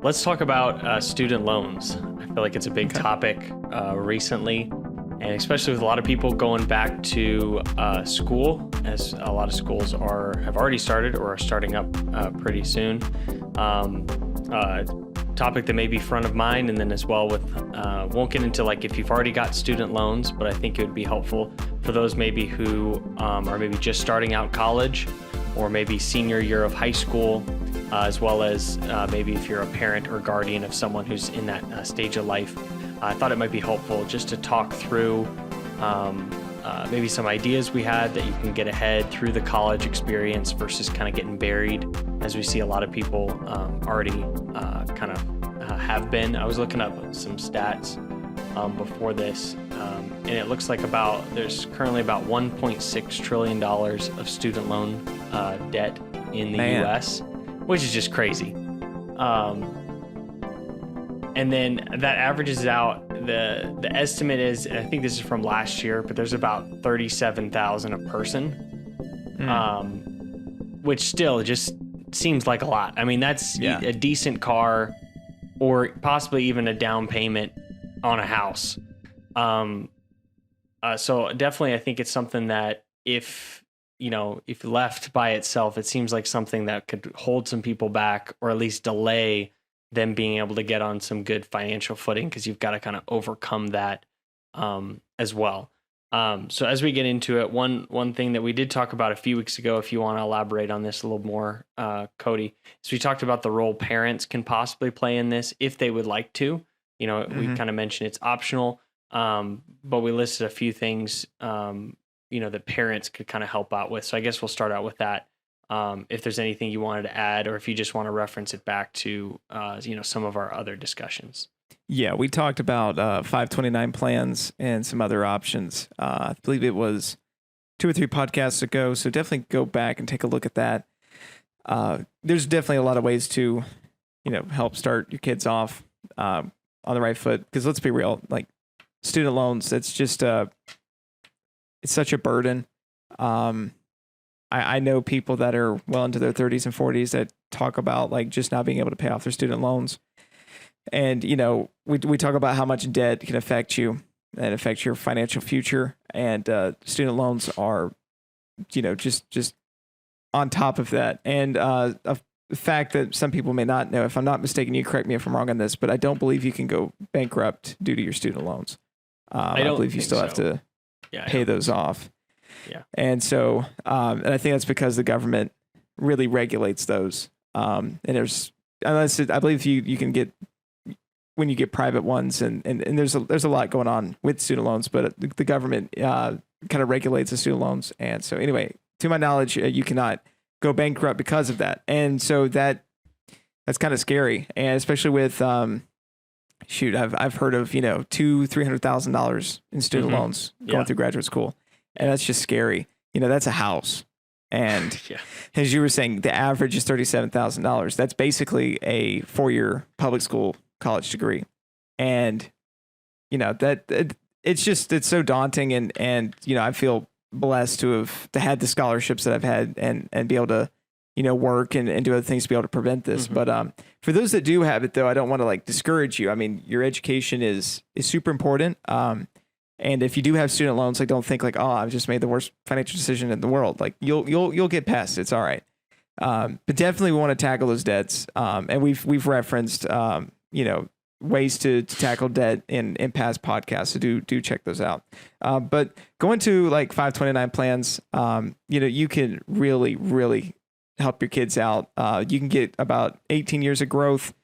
Let's talk about student loans. I feel like it's a big topic recently, and especially with a lot of people going back to school, as a lot of schools have already started or are starting up pretty soon. Topic that may be front of mind, and then as well with won't get into like if you've already got student loans, but I think it would be helpful for those maybe who are maybe just starting out college or maybe senior year of high school, as well as maybe if you're a parent or guardian of someone who's in that stage of life. I thought it might be helpful just to talk through maybe some ideas we had that you can get ahead through the college experience versus kind of getting buried, as we see a lot of people already kind of have been. I was looking up some stats before this, and it looks like there's currently about $1.6 trillion of student loan debt in the U.S., which is just crazy. And then that averages out, the estimate is, and I think this is from last year, but there's about 37,000 a person, which still just seems like a lot. I mean, that's a decent car or possibly even a down payment on a house. So definitely I think it's something that if left by itself, it seems like something that could hold some people back or at least delay them being able to get on some good financial footing, because you've got to kind of overcome that as well. So as we get into it, one thing that we did talk about a few weeks ago, if you want to elaborate on this a little more, Cody, is we talked about the role parents can possibly play in this if they would like to. We kind of mentioned it's optional, but we listed a few things that parents could kind of help out with. So I guess we'll start out with that. If there's anything you wanted to add, or if you just want to reference it back to, some of our other discussions. Yeah, we talked about 529 plans and some other options. I believe it was 2 or 3 podcasts ago. So definitely go back and take a look at that. There's definitely a lot of ways to, help start your kids off on the right foot. Because let's be real, like student loans, it's just it's such a burden. I know people that are well into their 30s and 40s that talk about like just not being able to pay off their student loans. And, we talk about how much debt can affect you and affect your financial future. And student loans are, just on top of that. And a fact that some people may not know, if I'm not mistaken, you correct me if I'm wrong on this, but I don't believe you can go bankrupt due to your student loans. I believe you still have to pay those off. Yeah. And so, and I think that's because the government really regulates those. And I believe you can get, when you get private ones, and there's a lot going on with student loans, but the government kind of regulates the student loans. And so anyway, to my knowledge, you cannot go bankrupt because of that. And so that's kind of scary. And especially with, I've heard of, $200,000-$300,000 in student loans going through graduate school. And that's just scary. That's a house. And as you were saying, the average is $37,000. That's basically a 4-year public school college degree. And, it's so daunting. And, I feel blessed to have had the scholarships that I've had and be able to, work and do other things to be able to prevent this. But for those that do have it, though, I don't want to like discourage you. I mean, your education is super important. And if you do have student loans, like don't think like, oh, I've just made the worst financial decision in the world. Like you'll get past it. It's all right. But definitely we want to tackle those debts. And we've referenced ways to tackle debt in past podcasts. So do check those out. But going to like 529 plans, you can really, really help your kids out. You can get about 18 years of growth.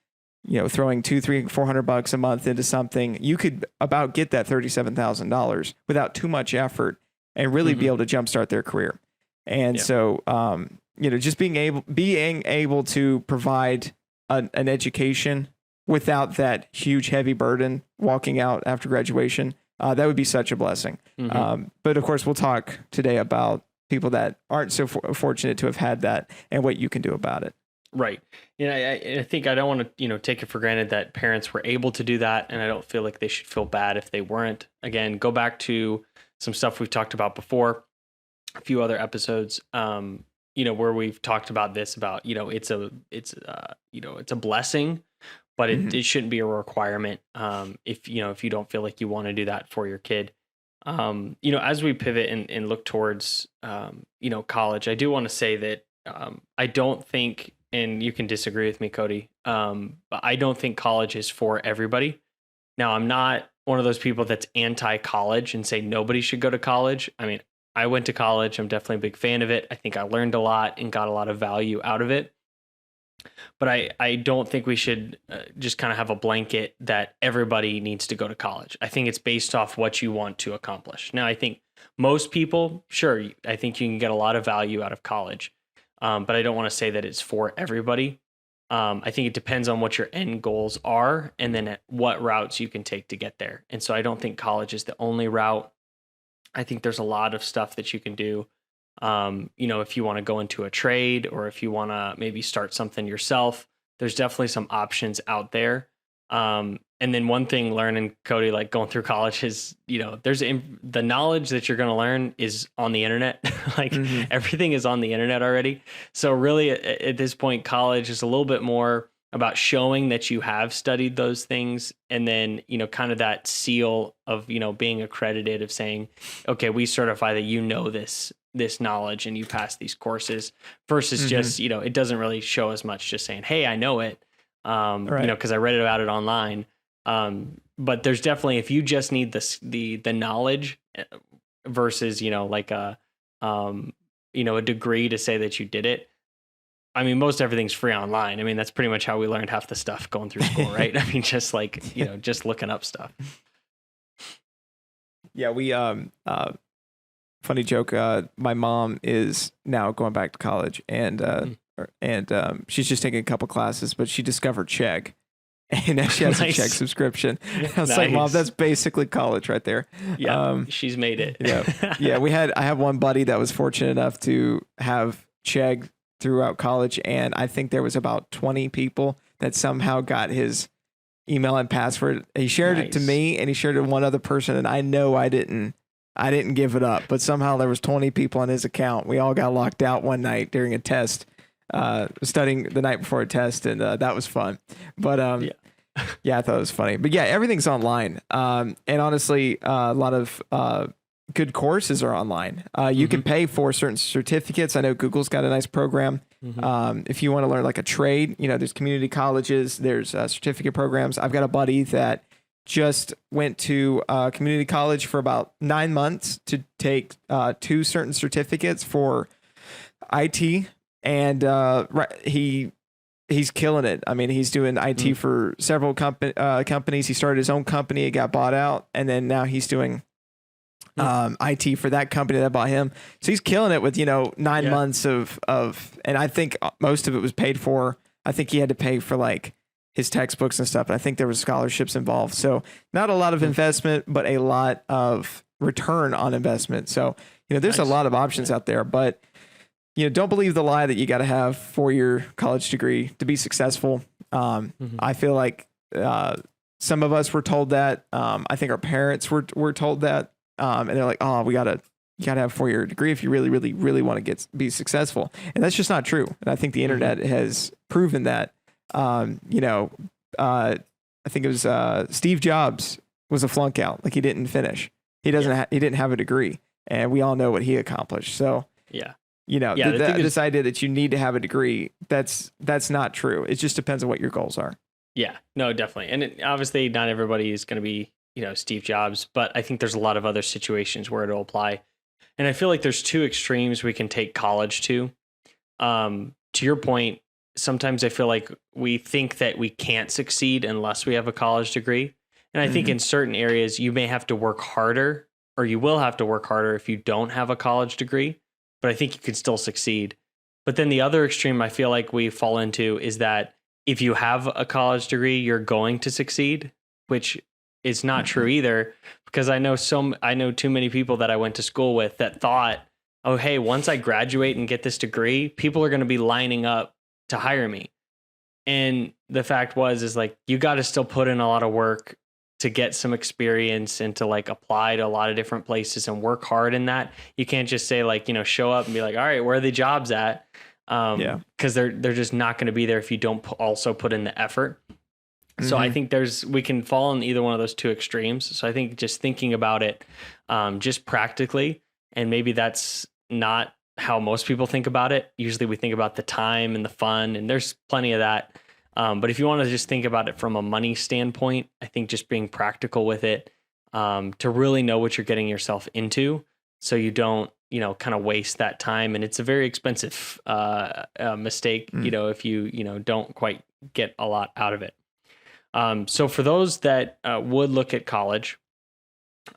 Throwing $200, $300, $400 a month into something, you could about get that $37,000 without too much effort and really be able to jumpstart their career. And so, just being able to provide an education without that huge, heavy burden walking out after graduation, that would be such a blessing. But of course, we'll talk today about people that aren't so fortunate to have had that and what you can do about it. Right. I think I don't want to, take it for granted that parents were able to do that. And I don't feel like they should feel bad if they weren't. Again, go back to some stuff we've talked about before, a few other episodes, where we've talked about this, about, it's a blessing, but it shouldn't be a requirement. If you don't feel like you want to do that for your kid. As we pivot and look towards, college, I do want to say that I don't think, and you can disagree with me, Cody, but I don't think college is for everybody. Now, I'm not one of those people that's anti-college and say nobody should go to college. I mean, I went to college. I'm definitely a big fan of it. I think I learned a lot and got a lot of value out of it. But I don't think we should just kind of have a blanket that everybody needs to go to college. I think it's based off what you want to accomplish. Now, I think most people, sure, I think you can get a lot of value out of college, but I don't want to say that it's for everybody. I think it depends on what your end goals are and then what routes you can take to get there. And so I don't think college is the only route. I think there's a lot of stuff that you can do. If you want to go into a trade or if you want to maybe start something yourself, there's definitely some options out there. And then one thing learning, Cody, like going through college is, there's the knowledge that you're going to learn is on the internet. Like everything is on the internet already. So really at this point, college is a little bit more about showing that you have studied those things. And then, kind of that seal of, being accredited of saying, okay, we certify that this knowledge and you pass these courses versus just, it doesn't really show as much just saying, hey, I know it, because I read about it online. But there's definitely, if you just need the knowledge versus, a degree to say that you did it. I mean, most everything's free online. I mean, that's pretty much how we learned half the stuff going through school, right? I mean, just like, just looking up stuff. Yeah, we, funny joke. My mom is now going back to college and she's just taking a couple classes, but she discovered Chegg. And now she has a Chegg subscription. I was like, Mom, that's basically college right there. Yeah, she's made it. Yeah. I have one buddy that was fortunate enough to have Chegg throughout college. And I think there was about 20 people that somehow got his email and password. He shared it to me and he shared it with one other person. And I know I didn't give it up, but somehow there was 20 people on his account. We all got locked out one night during a test, studying the night before a test. And that was fun. But yeah, I thought it was funny. But yeah, everything's online. And honestly, a lot of good courses are online. You can pay for certain certificates. I know Google's got a nice program. If you want to learn like a trade, there's community colleges, there's certificate programs. I've got a buddy that just went to community college for about 9 months to take 2 certain certificates for IT. And he's killing it. I mean, he's doing IT for several companies. He started his own company. It got bought out. And then now he's doing IT for that company that bought him. So he's killing it with, 9 months of, and I think most of it was paid for. I think he had to pay for like his textbooks and stuff. And I think there was scholarships involved. So not a lot of investment, but a lot of return on investment. So, there's a lot of options out there, but don't believe the lie that you got to have 4-year college degree to be successful. I feel like some of us were told that. I think our parents were told that. And they're like, oh, you gotta have a 4-year degree if you really, really, really want to be successful. And that's just not true. And I think the internet has proven that. I think it was Steve Jobs was a flunk out. Like he didn't finish. He didn't have a degree, and we all know what he accomplished. So this idea that you need to have a degree, that's not true. It just depends on what your goals are. Yeah, no, definitely. And obviously not everybody is going to be, Steve Jobs, but I think there's a lot of other situations where it'll apply. And I feel like there's 2 extremes we can take college to. To your point, sometimes I feel like we think that we can't succeed unless we have a college degree. And I think in certain areas you may have to work harder, or you will have to work harder if you don't have a college degree, but I think you can still succeed. But then the other extreme I feel like we fall into is that if you have a college degree, you're going to succeed, which is not true either, because I know too many people that I went to school with that thought, oh, hey, once I graduate and get this degree, people are going to be lining up to hire me. And the fact is like, you got to still put in a lot of work to get some experience and to like apply to a lot of different places and work hard in that. You can't just say like, show up and be like, all right, where are the jobs at? Because they're just not going to be there if you don't also put in the effort. So I Mhm. think we can fall in either one of those two extremes. So I think just thinking about it, just practically, and maybe that's not how most people think about it. Usually we think about the time and the fun, and there's plenty of that. But if you want to just think about it from a money standpoint, I think just being practical with it, to really know what you're getting yourself into, so you don't, kind of waste that time. And it's a very expensive mistake, Mm. if you, don't quite get a lot out of it. So for those that would look at college,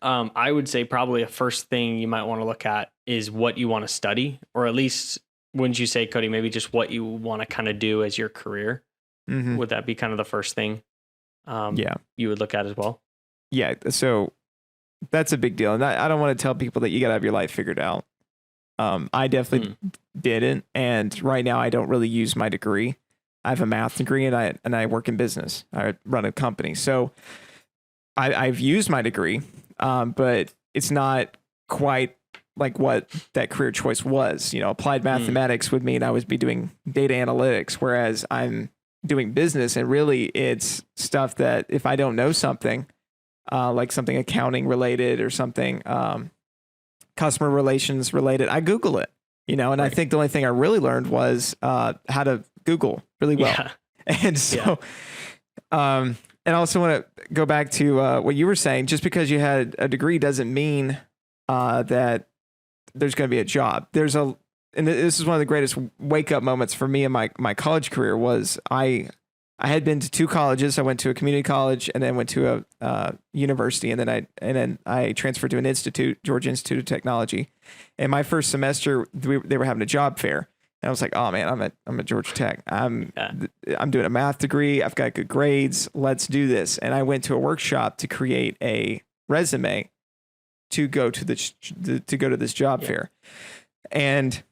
I would say probably a first thing you might want to look at is what you want to study, or at least, wouldn't you say, Cody, maybe just what you want to kind of do as your career? Mhm. Would that be kind of the first thing Yeah. you would look at as well? Yeah. So that's a big deal. And I don't want to tell people that you got to have your life figured out. I definitely didn't. And right now I don't really use my degree. I have a math degree and I work in business. I run a company. So I've used my degree, but it's not quite like what that career choice was. Applied mathematics would mean I would be doing data analytics, whereas I'm doing business, and really it's stuff that if I don't know something, like something accounting related or something customer relations related, I Google it. And I Right. think the only thing I really learned was how to Google really well. Yeah. And so, and I also want to go back to what you were saying. Just because you had a degree doesn't mean that there's going to be a job. And this is one of the greatest wake up moments for me in my college career was I had been to two colleges. I went to a community college and then went to a university, and then I transferred to an institute, Georgia Institute of Technology. And my first semester, they were having a job fair. And I was like, oh man, I'm at Georgia Tech. I'm doing a math degree. I've got good grades. Let's do this. And I went to a workshop to create a resume to go to this job fair. And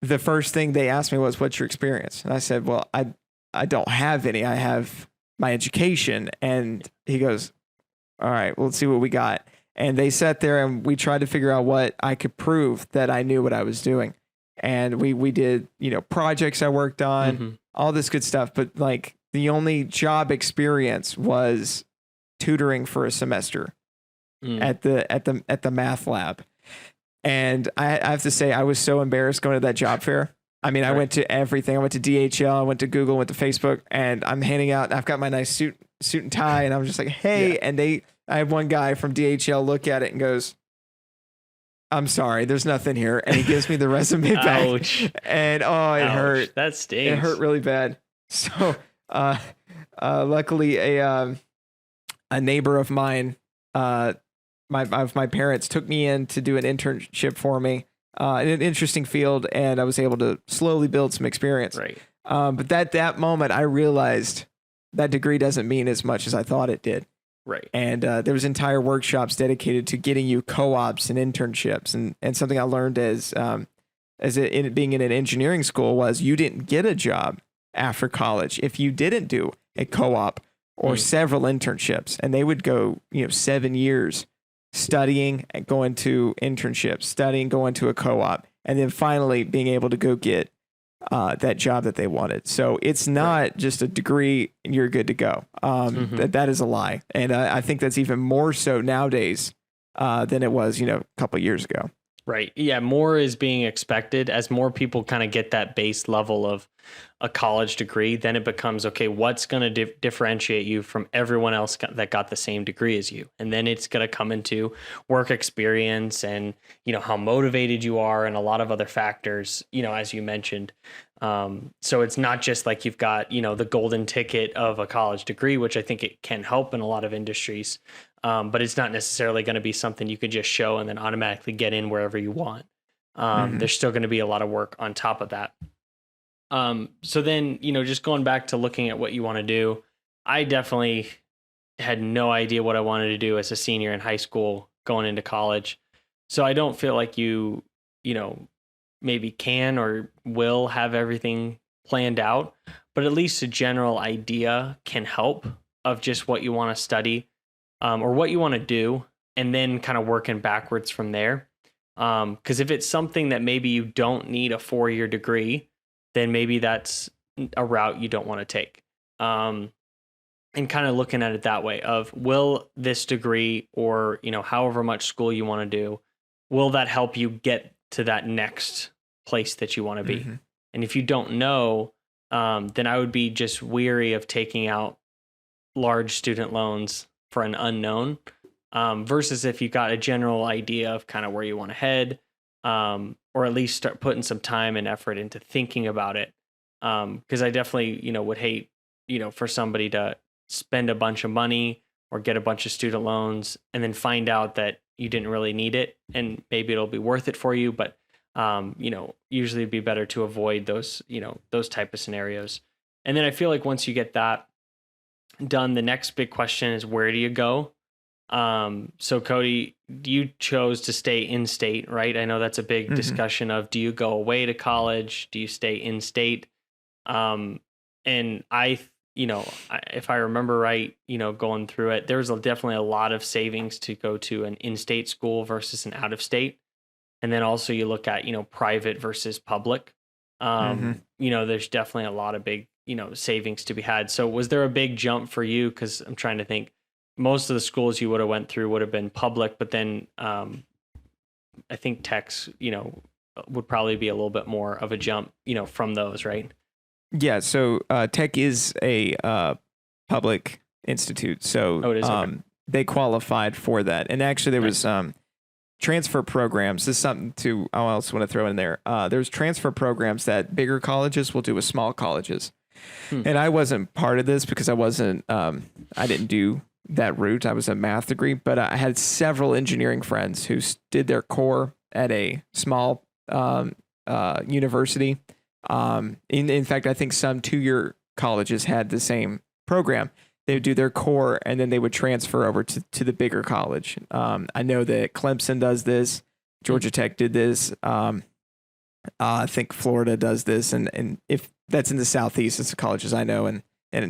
the first thing they asked me was, what's your experience? And I said, well, I don't have any. I have my education. And he goes, all right, well, let's see what we got. And they sat there and we tried to figure out what I could prove that I knew what I was doing. And we did, projects I worked on, all this good stuff. But like the only job experience was tutoring for a semester at the math lab. And I have to say, I was so embarrassed going to that job fair. I mean, I went to everything. I went to DHL, I went to Google, went to Facebook, and I'm handing out, I've got my nice suit and tie. And I'm just like, hey, and I had one guy from DHL look at it and goes, I'm sorry, there's nothing here. And he gives me the resume back. Ouch. And it hurt. That stings. It hurt really bad. So, luckily a neighbor of mine, my parents took me in to do an internship for me, in an interesting field. And I was able to slowly build some experience. Right. But that moment I realized that degree doesn't mean as much as I thought it did. Right. And there was entire workshops dedicated to getting you co-ops and internships. And something I learned being in an engineering school was you didn't get a job after college if you didn't do a co-op or several internships. And they would go, 7 years studying and going to internships, studying, going to a co-op, and then finally being able to go get that job that they wanted. So it's not just a degree and you're good to go. That is a lie. And I think that's even more so nowadays than it was, a couple of years ago. Right. Yeah. More is being expected as more people kind of get that base level of a college degree. Then it becomes, okay, what's going to differentiate you from everyone else that got the same degree as you? And then it's going to come into work experience and, how motivated you are and a lot of other factors, as you mentioned. So it's not just like you've got, the golden ticket of a college degree, which I think it can help in a lot of industries. But it's not necessarily going to be something you could just show and then automatically get in wherever you want. There's still going to be a lot of work on top of that. So then, just going back to looking at what you want to do, I definitely had no idea what I wanted to do as a senior in high school going into college. So I don't feel like you maybe can or will have everything planned out, but at least a general idea can help of just what you want to study. Or what you want to do, and then kind of working backwards from there. Because if it's something that maybe you don't need a 4-year degree, then maybe that's a route you don't want to take. and kind of looking at it that way of, will this degree, or, however much school you want to do, will that help you get to that next place that you want to be? Mm-hmm. And if you don't know, then I would be just weary of taking out large student loans for an unknown, versus if you got a general idea of kind of where you want to head, or at least start putting some time and effort into thinking about it. Because I definitely, would hate, for somebody to spend a bunch of money or get a bunch of student loans and then find out that you didn't really need it, and maybe it'll be worth it for you. But, usually it'd be better to avoid those, those type of scenarios. And then I feel like once you get that done, the next big question is, where do you go? So Cody, you chose to stay in state, right? I know that's a big discussion of, do you go away to college? Do you stay in state? And if I remember right, going through it, there's definitely a lot of savings to go to an in-state school versus an out-of-state. And then also you look at, private versus public. There's definitely a lot of big, savings to be had. So was there a big jump for you? Because I'm trying to think, most of the schools you would have went through would have been public, but then I think techs, would probably be a little bit more of a jump, from those, right? Yeah. So Tech is a public institute. So it is, okay. They qualified for that. And actually there was transfer programs. This is something I also want to throw in there. There's transfer programs that bigger colleges will do with small colleges. And I wasn't part of this because I didn't do that route. I was a math degree, but I had several engineering friends who did their core at a small university. In fact, I think some 2-year colleges had the same program. They would do their core and then they would transfer over to the bigger college. I know that Clemson does this. Georgia Tech did this. I think Florida does this. And if that's in the Southeast, it's the colleges I know and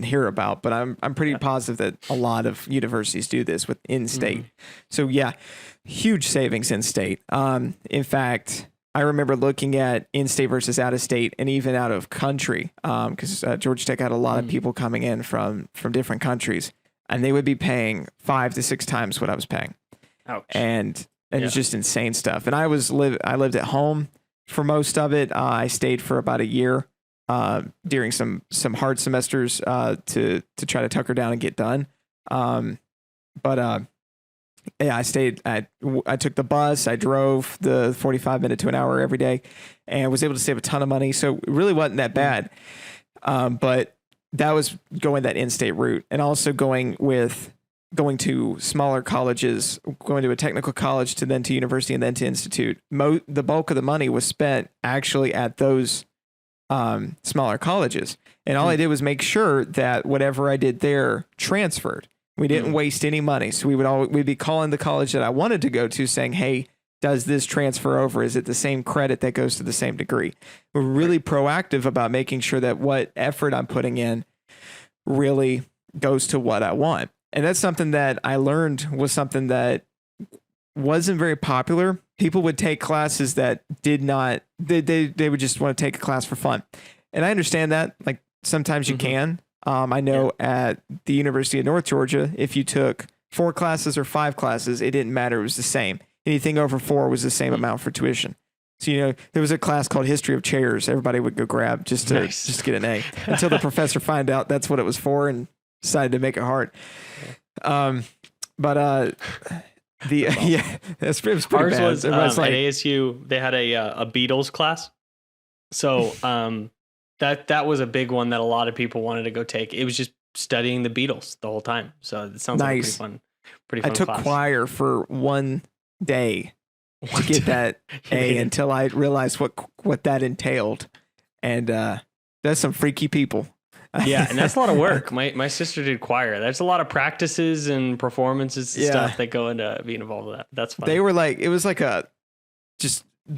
hear about, but I'm pretty positive that a lot of universities do this with in-state. So yeah, huge savings in-state. In fact, I remember looking at in-state versus out-of-state and even out of country, because Georgia Tech had a lot of people coming in from different countries, and they would be paying 5 to 6 times what I was paying. Ouch. And it's just insane stuff. And I lived at home for most of it. I stayed for about a year during some hard semesters to try to tucker down and get done. Yeah, I stayed. I took the bus. I drove the 45-minute to an hour every day, and was able to save a ton of money. So it really wasn't that bad. But that was going that in-state route, and also going to smaller colleges, going to a technical college, to university, and then to institute. The bulk of the money was spent actually at those smaller colleges, and all I did was make sure that whatever I did there transferred. We didn't waste any money. So we'd be calling the college that I wanted to go to saying, hey, does this transfer over? Is it the same credit that goes to the same degree? We're really proactive about making sure that what effort I'm putting in really goes to what I want. And that's something that I learned was something that wasn't very popular. People would take classes that did not, they would just want to take a class for fun. And I understand that. Like sometimes you can. I know at the University of North Georgia, if you took 4 classes or 5 classes, it didn't matter. It was the same. Anything over 4 was the same amount for tuition. So, there was a class called History of Chairs. Everybody would go grab just to get an A until the professor found out that's what it was for and decided to make it hard. It was pretty Ours bad. was, like, at ASU, they had a Beatles class. So, that was a big one that a lot of people wanted to go take. It was just studying the Beatles the whole time. So it sounds like a pretty fun I took class. choir for one day to get that A until I realized what that entailed. And that's some freaky people. Yeah, and that's a lot of work. My sister did choir. There's a lot of practices and performances and stuff that go into being involved with that. That's fun. They were like, it was like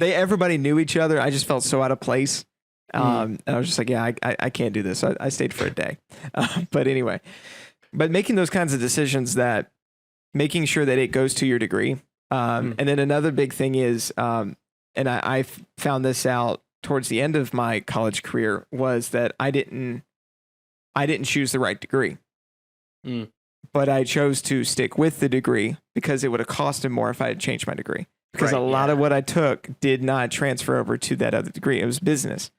everybody knew each other. I just felt so out of place. And I was just like, yeah, I can't do this. I stayed for a day. But anyway, making those kinds of decisions, that making sure that it goes to your degree. And then another big thing is, and I found this out towards the end of my college career, was that I didn't choose the right degree. Mm, but I chose to stick with the degree because it would have costed more if I had changed my degree. Because a right. lot Yeah. of what I took did not transfer over to that other degree. It was business.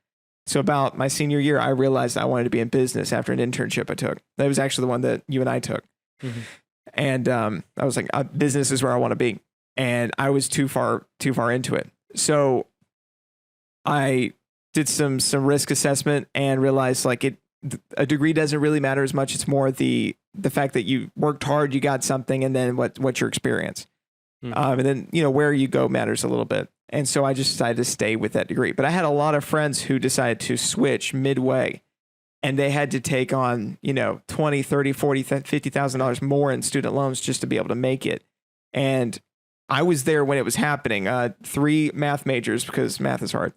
So about my senior year, I realized I wanted to be in business after an internship I took. That was actually the one that you and I took. Mhm. And I was like, business is where I want to be. And I was too far into it. So I did some risk assessment and realized like a degree doesn't really matter as much. It's more the fact that you worked hard, you got something, and then what's your experience. Mhm. And then, where you go matters a little bit. And so I just decided to stay with that degree. But I had a lot of friends who decided to switch midway, and they had to take on, 20, 30, 40, $50,000 more in student loans just to be able to make it. And I was there when it was happening. 3 math majors, because math is hard.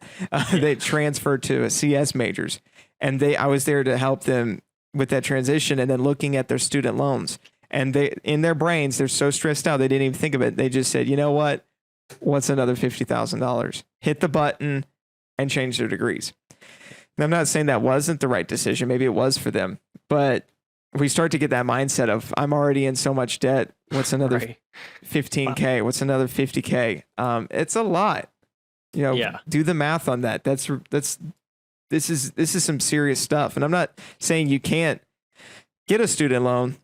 They transferred to CS majors, and I was there to help them with that transition, and then looking at their student loans. And they, in their brains, they're so stressed out, they didn't even think of it. They just said, you know what? What's another $50,000? Hit the button and change their degrees. And I'm not saying that wasn't the right decision. Maybe it was for them. But we start to get that mindset of, I'm already in so much debt. What's another Right. 15K? What's another 50K? It's a lot. Yeah. Do the math on that. This is some serious stuff. And I'm not saying you can't get a student loan,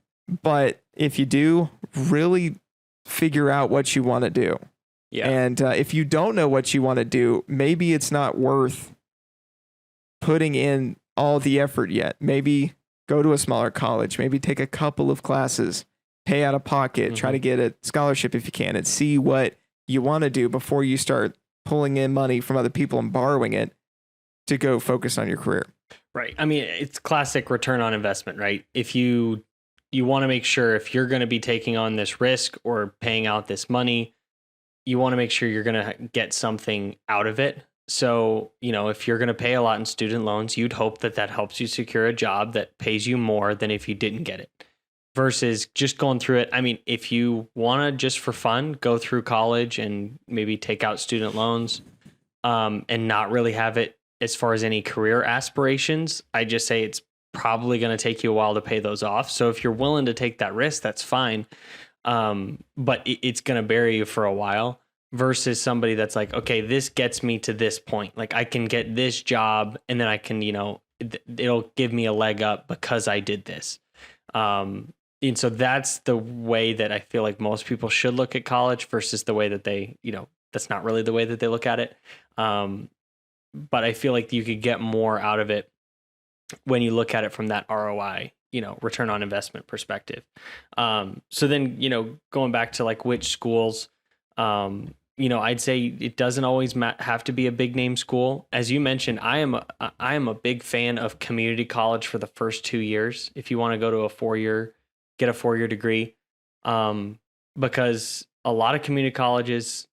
but if you do, really figure out what you want to do. Yeah. And if you don't know what you want to do, maybe it's not worth putting in all the effort yet. Maybe go to a smaller college, maybe take a couple of classes, pay out of pocket, try to get a scholarship if you can, and see what you want to do before you start pulling in money from other people and borrowing it to go focus on your career. Right. I mean, it's classic return on investment, right? If you want to make sure if you're going to be taking on this risk or paying out this money, you want to make sure you're going to get something out of it. So, if you're going to pay a lot in student loans, you'd hope that helps you secure a job that pays you more than if you didn't get it, versus just going through it. I mean, if you want to just for fun, go through college and maybe take out student loans, and not really have it as far as any career aspirations, I just say it's probably going to take you a while to pay those off. So if you're willing to take that risk, that's fine. But it's going to bury you for a while, versus somebody that's like, okay, this gets me to this point. Like I can get this job and then I can, it'll give me a leg up because I did this. And so that's the way that I feel like most people should look at college, versus the way that they, that's not really the way that they look at it. But I feel like you could get more out of it when you look at it from that ROI, return on investment perspective. So then, going back to like which schools, I'd say it doesn't always have to be a big name school. As you mentioned, I am a big fan of community college for the first 2 years. If you want to go to get a 4-year degree, because a lot of community colleges,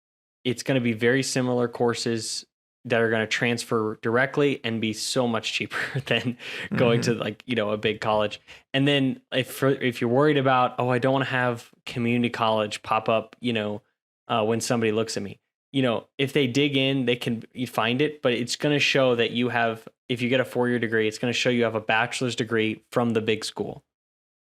it's going to be very similar courses that are going to transfer directly and be so much cheaper than going to like, a big college. And then if you're worried about, I don't want to have community college pop up, when somebody looks at me, if they dig in, they can find it, but it's going to show that if you get a 4-year degree, it's going to show you have a bachelor's degree from the big school.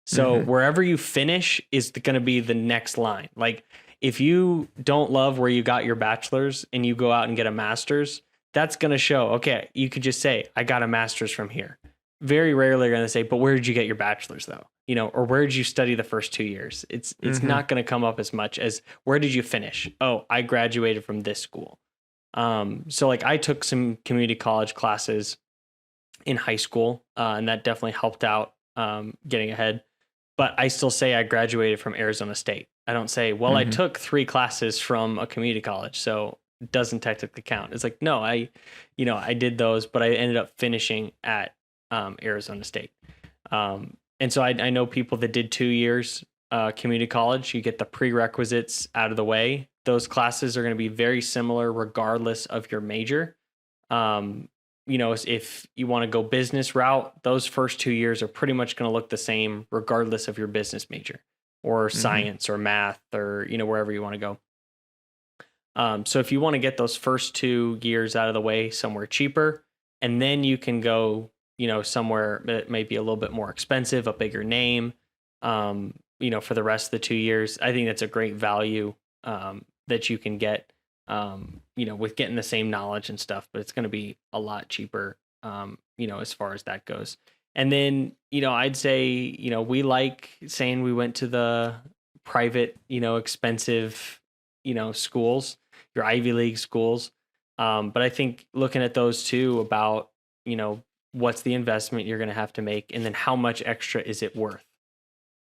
So wherever you finish is going to be the next line. Like if you don't love where you got your bachelor's and you go out and get a master's, that's going to show, okay, you could just say, I got a master's from here. Very rarely are going to say, but where did you get your bachelor's though? Or where did you study the first 2 years? It's not going to come up as much as where did you finish? Oh, I graduated from this school. So like I took some community college classes in high school, and that definitely helped out getting ahead. But I still say I graduated from Arizona State. I don't say, well, I took 3 classes from a community college, so it doesn't technically count. It's like, no, I did those, but I ended up finishing at Arizona State. And so I know people that did 2 years community college. You get the prerequisites out of the way. Those classes are going to be very similar regardless of your major. If you want to go business route, those first 2 years are pretty much going to look the same regardless of your business major or science or math or, wherever you want to go. So if you want to get those first 2 years out of the way somewhere cheaper, and then you can go, somewhere that may be a little bit more expensive, a bigger name, for the rest of the 2 years. I think that's a great value that you can get, with getting the same knowledge and stuff, but it's going to be a lot cheaper, as far as that goes. And then, I'd say, we like saying we went to the private, expensive, schools, your Ivy League schools. But I think looking at those too about, what's the investment you're going to have to make, and then how much extra is it worth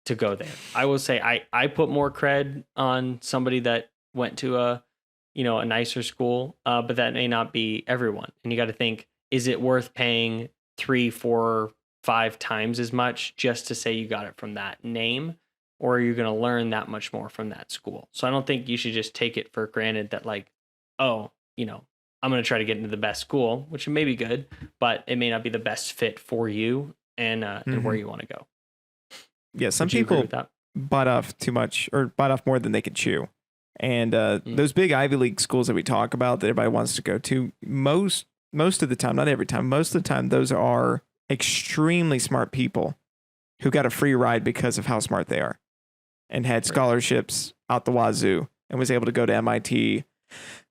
to go there. I will say I put more cred on somebody that went to a nicer school, but that may not be everyone. And you got to think, is it worth paying 3, 4, 5 times as much just to say you got it from that name, or are you going to learn that much more from that school? So I don't think you should just take it for granted that I'm going to try to get into the best school, which may be good, but it may not be the best fit for you and where you want to go. Yeah, some people bite off too much, or bite off more than they can chew. And those big Ivy League schools that we talk about that everybody wants to go to, most of the time, not every time, most of the time, those are extremely smart people who got a free ride because of how smart they are and had scholarships out the wazoo and was able to go to MIT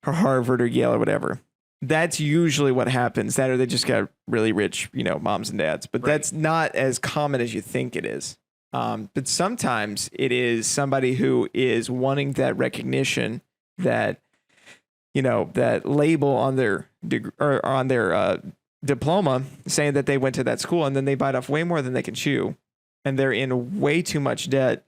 or Harvard or Yale or whatever. That's usually what happens. That or they just got really rich, moms and dads. But that's not as common as you think it is. But sometimes it is somebody who is wanting that recognition, that that label on their or on their diploma saying that they went to that school, and then they bite off way more than they can chew, and they're in way too much debt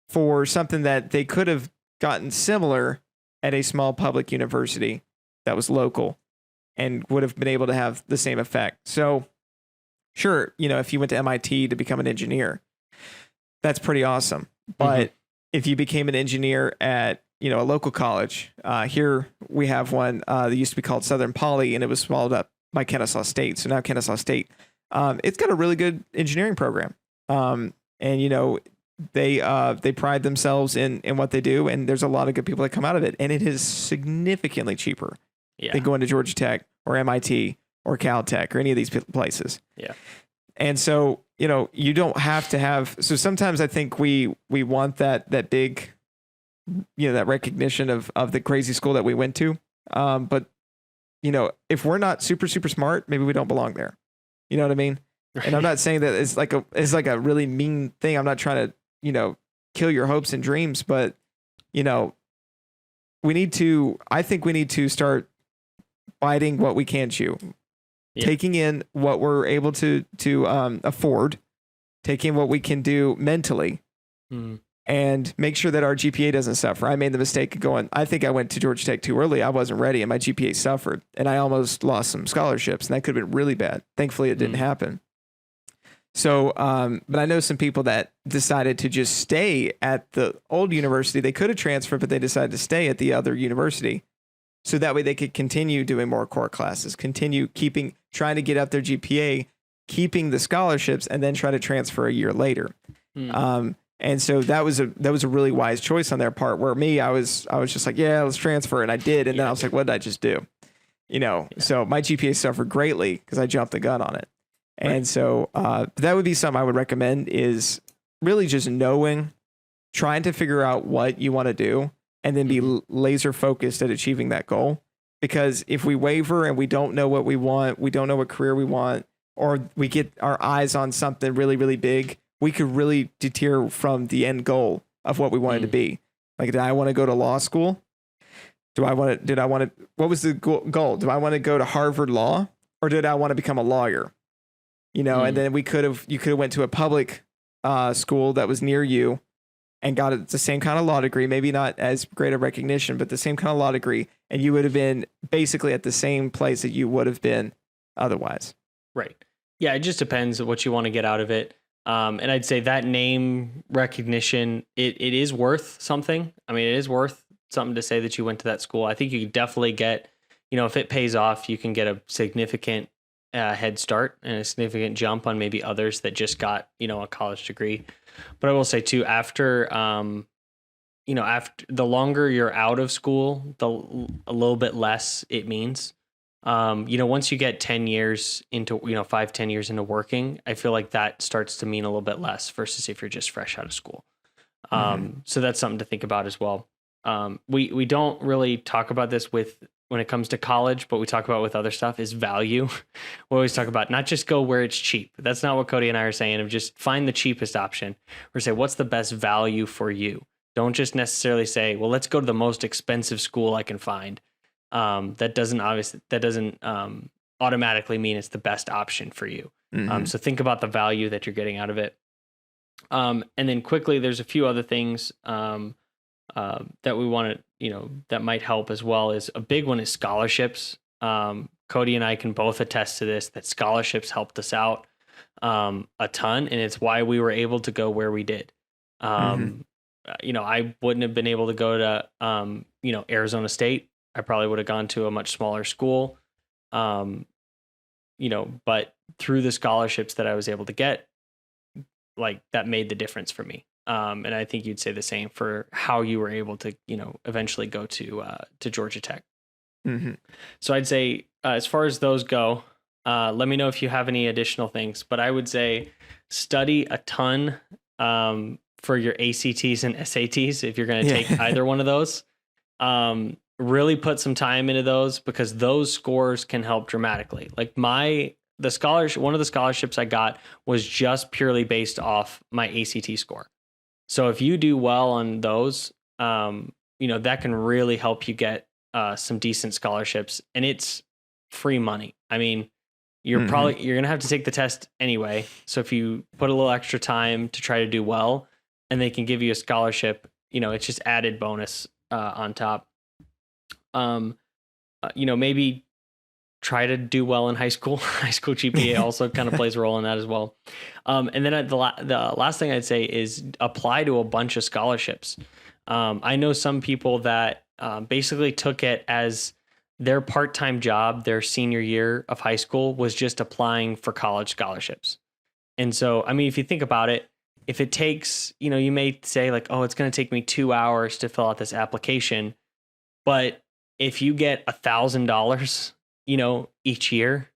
for something that they could have gotten similar at a small public university that was local and would have been able to have the same effect. So sure, if you went to MIT to become an engineer, that's pretty awesome. But if you became an engineer at, a local college, here we have one that used to be called Southern Poly, and it was swallowed up by Kennesaw State. So now Kennesaw State, it's got a really good engineering program. And, they pride themselves in what they do, and there's a lot of good people that come out of it, and it is significantly cheaper than going to Georgia Tech or MIT or Caltech or any of these places. Yeah. And so, you don't have to have, so sometimes I think we want that big, that recognition of the crazy school that we went to. But, if we're not super, super smart, maybe we don't belong there. You know what I mean? And I'm not saying that it's like a really mean thing. I'm not trying to, kill your hopes and dreams, but, I think we need to start biting what we can chew. Yeah. Taking in what we're able to afford, taking what we can do mentally, and make sure that our GPA doesn't suffer. I made the mistake of going, I think I went to Georgia Tech too early. I wasn't ready, and my GPA suffered, and I almost lost some scholarships, and that could have been really bad. Thankfully, it didn't happen. So, but I know some people that decided to just stay at the old university. They could have transferred, but they decided to stay at the other university. So that way they could continue doing more core classes, continue trying to get up their GPA, keeping the scholarships, and then try to transfer a year later. And so that was a really wise choice on their part. Where me, I was just like, yeah, let's transfer, and I did, and then I was like, what did I just do? So my GPA suffered greatly because I jumped the gun on it. And so that would be something I would recommend, is really just trying to figure out what you want to do, and then be laser focused at achieving that goal. Because if we waver and we don't know what we want, we don't know what career we want, or we get our eyes on something really, really big, we could really deter from the end goal of what we wanted to be. Like, did I want to go to law school? What was the goal? Do I want to go to Harvard Law, or did I want to become a lawyer? And then you could have went to a public school that was near you and got the same kind of law degree, maybe not as great a recognition, but the same kind of law degree. And you would have been basically at the same place that you would have been otherwise. Right. Yeah. It just depends on what you want to get out of it. And I'd say that name recognition, it is worth something. I mean, it is worth something to say that you went to that school. I think you could definitely get, if it pays off, you can get a significant head start and a significant jump on maybe others that just got, a college degree. But I will say too, after the longer you're out of school, a little bit less it means. Once you get 10 years into, 5, 10 years into working, I feel like that starts to mean a little bit less versus if you're just fresh out of school. So that's something to think about as well. We don't really talk about this when it comes to college, but we talk about with other stuff is value. We always talk about not just go where it's cheap. That's not what Cody and I are saying, of just find the cheapest option or say, what's the best value for you? Don't just necessarily say, well, let's go to the most expensive school I can find. That doesn't automatically mean it's the best option for you. So think about the value that you're getting out of it. And then quickly, there's a few other things that we want to, that might help as well. Is a big one is scholarships. Cody and I can both attest to this, that scholarships helped us out a ton, and it's why we were able to go where we did. I wouldn't have been able to go to, Arizona State. I probably would have gone to a much smaller school, but through the scholarships that I was able to get, like that made the difference for me. And I think you'd say the same for how you were able to, eventually go to Georgia Tech. So I'd say as far as those go, let me know if you have any additional things, but I would say study a ton for your ACTs and SATs if you're going to take either one of those. Really put some time into those because those scores can help dramatically. Like one of the scholarships I got was just purely based off my ACT score. So if you do well on those, that can really help you get some decent scholarships, and it's free money. I mean, you're going to have to take the test anyway. So if you put a little extra time to try to do well and they can give you a scholarship, it's just added bonus on top. Maybe try to do well in high school. High school GPA also kind of plays a role in that as well. And then the last thing I'd say is apply to a bunch of scholarships. I know some people that basically took it as their part-time job, their senior year of high school was just applying for college scholarships. And so, I mean, if you think about it, if it takes, you may say like, oh, it's going to take me 2 hours to fill out this application. But if you get $1,000, each year,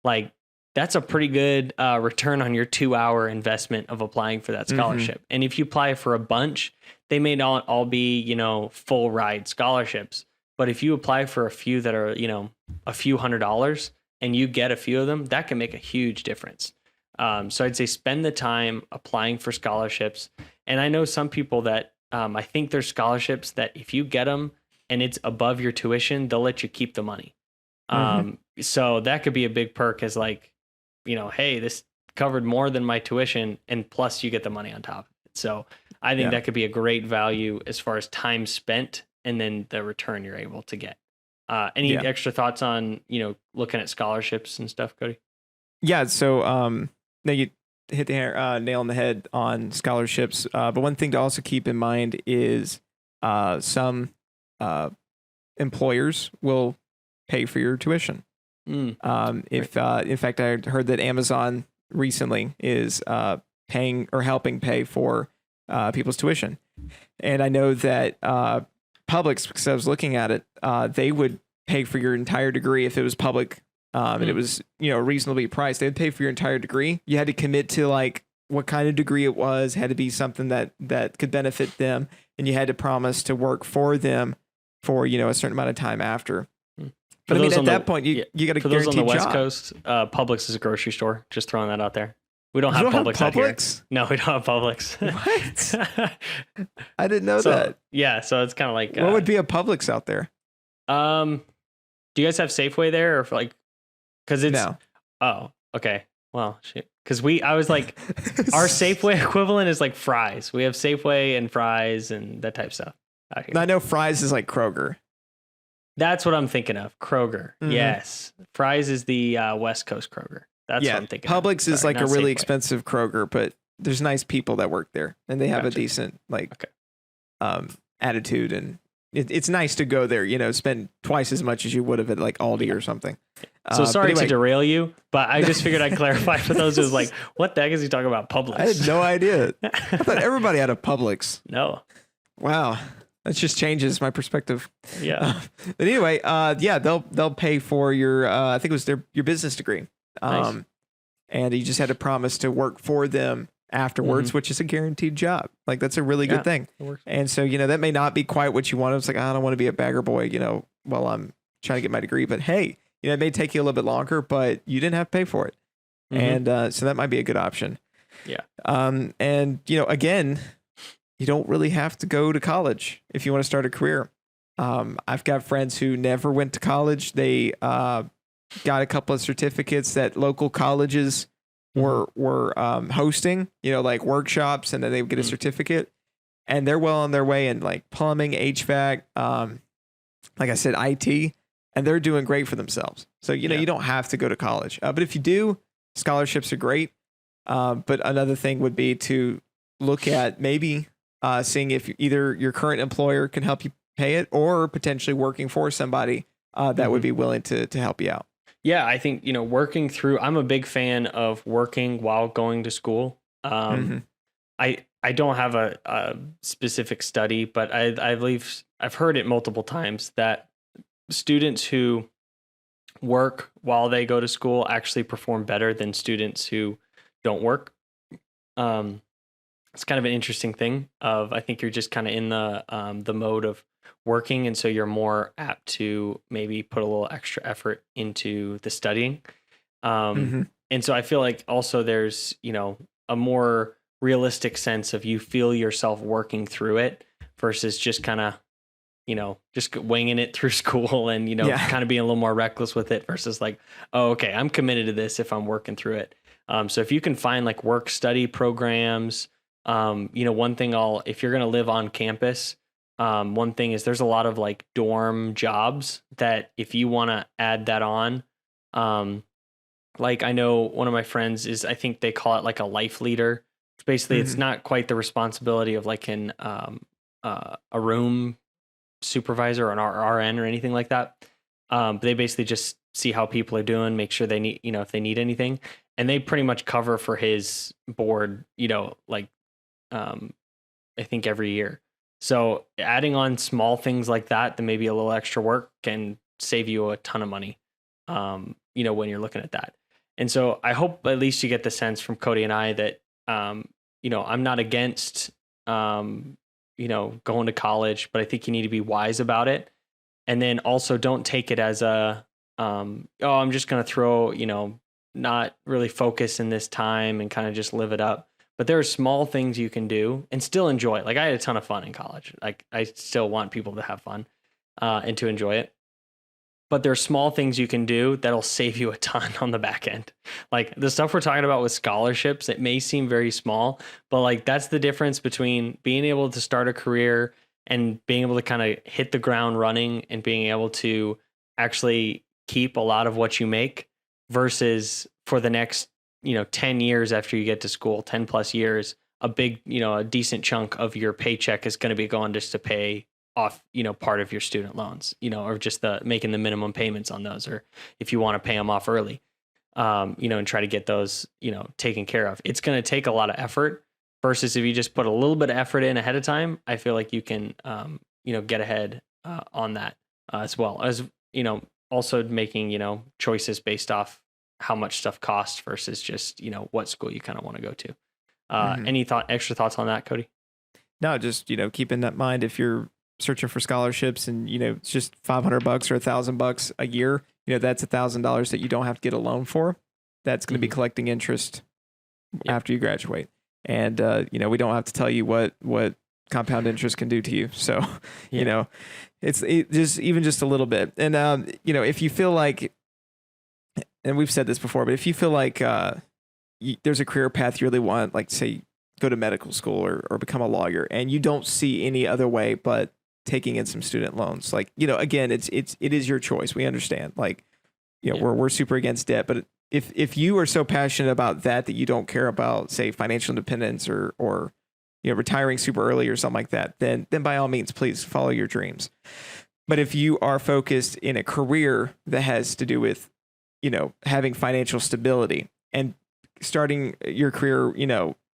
like that's a pretty good return on your 2-hour investment of applying for that scholarship. And if you apply for a bunch, they may not all be, full ride scholarships. But if you apply for a few that are, a few $100s and you get a few of them, that can make a huge difference. So I'd say spend the time applying for scholarships. And I know some people that I think there's scholarships that if you get them and it's above your tuition, they'll let you keep the money. So that could be a big perk as like, hey, this covered more than my tuition and plus you get the money on top of it. So I think that could be a great value as far as time spent and then the return you're able to get. Any extra thoughts on, looking at scholarships and stuff, Cody? Yeah. So, now you hit the nail on the head on scholarships. But one thing to also keep in mind is some employers will pay for your tuition. In fact, I heard that Amazon recently is paying or helping pay for people's tuition. And I know that Publix, because I was looking at it, they would pay for your entire degree if it was public. And it was, reasonably priced. They'd pay for your entire degree. You had to commit to like what kind of degree it was, had to be something that could benefit them. And you had to promise to work for them for, a certain amount of time after. But I mean, at that point, you got to guarantee a job. For those on the West Coast, Publix is a grocery store. Just throwing that out there. We don't have Publix out here. No, we don't have Publix. What? I didn't know that. Yeah, so it's kind of like... what would be a Publix out there? Do you guys have Safeway there? Or like... Because it's... No. Oh, okay. Well, shit. Because I was like, our Safeway equivalent is like Fry's. We have Safeway and Fry's and that type of stuff out here. I know Fry's is like Kroger. That's what I'm thinking of. Kroger. Yes. Fry's is the West Coast Kroger. That's what I'm thinking Publix of. is like a really expensive Kroger, but there's nice people that work there and they have a decent attitude, and it's nice to go there, spend twice as much as you would have at like Aldi or something. So sorry to derail you, but I just figured I'd clarify for those who's like, what the heck is he talking about Publix? I had no idea. I thought everybody had a Publix. No. Wow. That just changes my perspective. Yeah. But anyway, yeah, they'll pay for your I think it was your business degree. Nice. And you just had to promise to work for them afterwards, which is a guaranteed job. Like that's a really good thing. It works. And so, that may not be quite what you want. It's like, I don't want to be a bagger boy, while I'm trying to get my degree, but hey, it may take you a little bit longer, but you didn't have to pay for it. And so that might be a good option. Yeah. And again, you don't really have to go to college if you want to start a career. I've got friends who never went to college. They got a couple of certificates that local colleges were hosting, like workshops, and then they would get a certificate, and they're well on their way in like plumbing, HVAC, like I said, IT, and they're doing great for themselves. So, you don't have to go to college, but if you do, scholarships are great. But another thing would be to look at maybe seeing if either your current employer can help you pay it, or potentially working for somebody that would be willing to help you out. Yeah, I think, working through, I'm a big fan of working while going to school. I don't have a specific study, but I believe I've heard it multiple times that students who work while they go to school actually perform better than students who don't work. It's kind of an interesting thing I think you're just kind of in the mode of working, and so you're more apt to maybe put a little extra effort into the studying. And so I feel like also there's, a more realistic sense of you feel yourself working through it versus just kind of, just winging it through school and, kind of being a little more reckless with it versus like, oh, okay, I'm committed to this if I'm working through it. So if you can find like work study programs, one thing if you're going to live on campus, one thing is there's a lot of like dorm jobs that if you want to add that on, like I know one of my friends I think they call it like a life leader. Basically, it's not quite the responsibility of like a room supervisor or an RN or anything like that. But they basically just see how people are doing, make sure they need, if they need anything, and they pretty much cover for his board, like I think every year. So adding on small things like that maybe a little extra work can save you a ton of money, when you're looking at that. And so I hope at least you get the sense from Cody and I that, I'm not against, going to college, but I think you need to be wise about it. And then also don't take it as I'm just going to throw, not really focus in this time and kind of just live it up. But there are small things you can do and still enjoy it. Like I had a ton of fun in college. Like I still want people to have fun and to enjoy it. But there are small things you can do that'll save you a ton on the back end. Like the stuff we're talking about with scholarships, it may seem very small, but like that's the difference between being able to start a career and being able to kind of hit the ground running and being able to actually keep a lot of what you make versus for the next 10 years after you get to school, 10 plus years, a big, a decent chunk of your paycheck is going to be going just to pay off, part of your student loans, or just making the minimum payments on those, or if you want to pay them off early, and try to get those, taken care of. It's going to take a lot of effort versus if you just put a little bit of effort in ahead of time, I feel like you can, get ahead on that as well as, also making, choices based off how much stuff costs versus just, what school you kind of want to go to. Any extra thoughts on that, Cody? No, just, keep in that mind if you're searching for scholarships and, it's just $500 or $1,000 a year, that's $1,000 that you don't have to get a loan for. That's going to be collecting interest after you graduate. And, we don't have to tell you what compound interest can do to you. So, it's just a little bit. And, if you feel like, and we've said this before, but if you feel like there's a career path you really want, like say go to medical school or become a lawyer, and you don't see any other way but taking in some student loans, like, again, it is your choice. We understand, like, we're super against debt, but if you are so passionate about that you don't care about, say, financial independence or retiring super early or something like that, then by all means, please follow your dreams. But if you are focused in a career that has to do with, having financial stability and starting your career,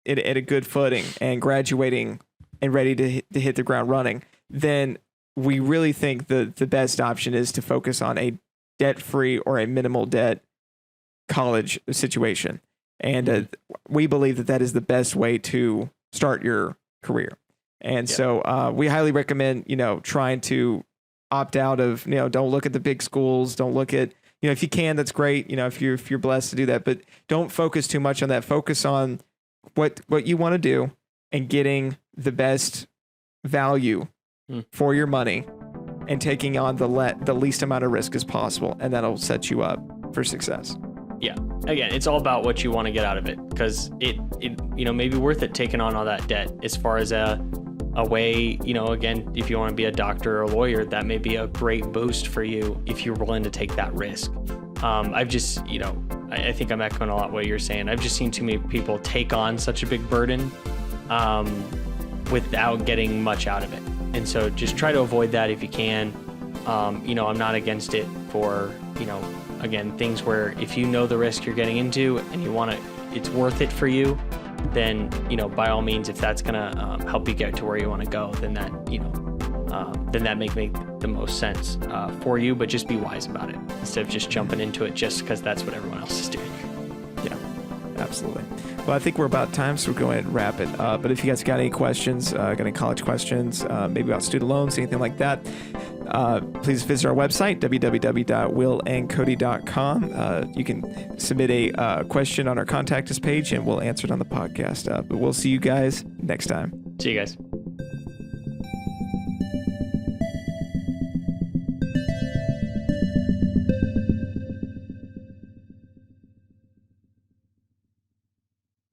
at a good footing and graduating and ready to hit the ground running, then we really think the best option is to focus on a debt-free or a minimal debt college situation. And we believe that is the best way to start your career. And so we highly recommend, trying to opt out of, don't look at the big schools. Don't look at, if you can, that's great. If you're blessed to do that, but don't focus too much on that. Focus on what you want to do and getting the best value for your money and taking on the least amount of risk as possible. And that'll set you up for success. Yeah. Again, it's all about what you want to get out of it, because it may be worth it taking on all that debt as far as a way, again, if you want to be a doctor or a lawyer, that may be a great boost for you if you're willing to take that risk. I've just, I think I'm echoing a lot what you're saying. I've just seen too many people take on such a big burden without getting much out of it. And so just try to avoid that if you can. I'm not against it for, again, things where if you know the risk you're getting into and you want to, it's worth it for you, then, by all means, if that's going to help you get to where you want to go, then that, then that make the most sense for you, but just be wise about it instead of just jumping into it just because that's what everyone else is doing. Yeah, absolutely. Well, I think we're about time, so we're going to wrap it. But if you guys got any questions, got any college questions, maybe about student loans, anything like that, please visit our website, www.willandcody.com. You can submit a question on our contact us page, and we'll answer it on the podcast. But we'll see you guys next time. See you guys.